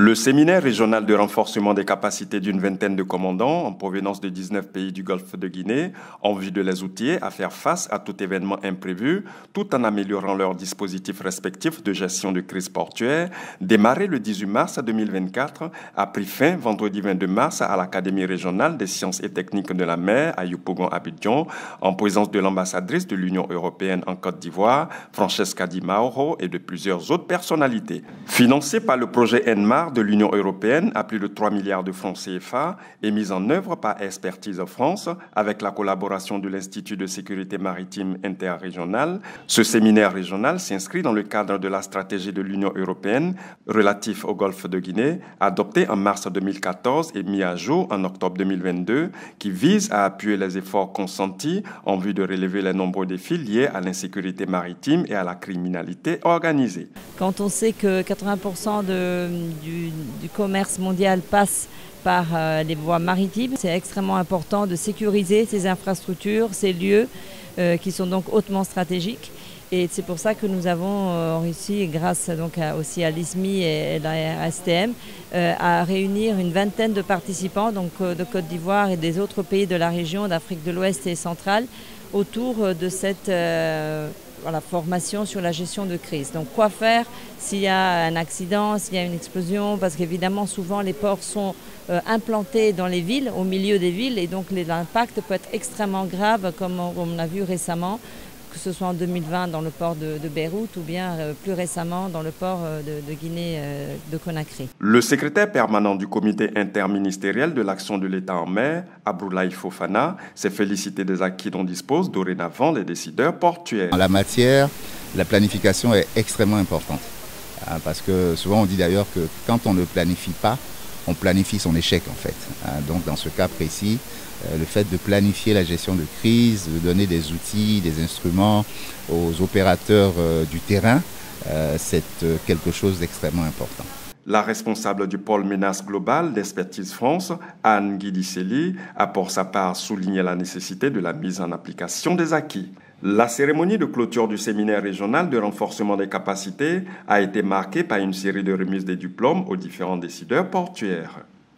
Le séminaire régional de renforcement des capacités d'une vingtaine de commandants en provenance de 19 pays du Golfe de Guinée en vue de les outiller à faire face à tout événement imprévu tout en améliorant leurs dispositifs respectifs de gestion de crise portuaire, démarré le 18 mars 2024, a pris fin vendredi 22 mars à l'Académie régionale des sciences et techniques de la mer à Yopougon-Abidjan en présence de l'ambassadrice de l'Union européenne en Côte d'Ivoire, Francesca Di Mauro, et de plusieurs autres personnalités. Financé par le projet ENMAR de l'Union européenne à plus de 3 milliards de francs CFA et mise en œuvre par Expertise France avec la collaboration de l'Institut de sécurité maritime interrégional. Ce séminaire régional s'inscrit dans le cadre de la stratégie de l'Union européenne relative au Golfe de Guinée, adoptée en mars 2014 et mis à jour en octobre 2022, qui vise à appuyer les efforts consentis en vue de relever les nombreux défis liés à l'insécurité maritime et à la criminalité organisée. Quand on sait que 80% du commerce mondial passe par les voies maritimes, c'est extrêmement important de sécuriser ces infrastructures, ces lieux qui sont donc hautement stratégiques. Et c'est pour ça que nous avons réussi, grâce donc aussi à l'ISMI et la RSTM, à réunir une vingtaine de participants donc, de Côte d'Ivoire et des autres pays de la région, d'Afrique de l'Ouest et centrale, autour de cette formation sur la gestion de crise. Donc quoi faire s'il y a un accident, s'il y a une explosion, parce qu'évidemment souvent les ports sont implantés dans les villes, au milieu des villes, et donc l'impact peut être extrêmement grave, comme on a vu récemment, que ce soit en 2020 dans le port de Beyrouth ou bien plus récemment dans le port de Guinée de Conakry. Le secrétaire permanent du comité interministériel de l'action de l'État en mer, Abdoulaye Fofana, s'est félicité des acquis dont disposent dorénavant les décideurs portuaires. En la matière, la planification est extrêmement importante. Parce que souvent on dit d'ailleurs que quand on ne planifie pas, on planifie son échec en fait. Donc dans ce cas précis, le fait de planifier la gestion de crise, de donner des outils, des instruments aux opérateurs du terrain, c'est quelque chose d'extrêmement important. La responsable du pôle menace globale d'Expertise France, Anne Guidiceli, a pour sa part souligné la nécessité de la mise en application des acquis. La cérémonie de clôture du séminaire régional de renforcement des capacités a été marquée par une série de remises des diplômes aux différents décideurs portuaires.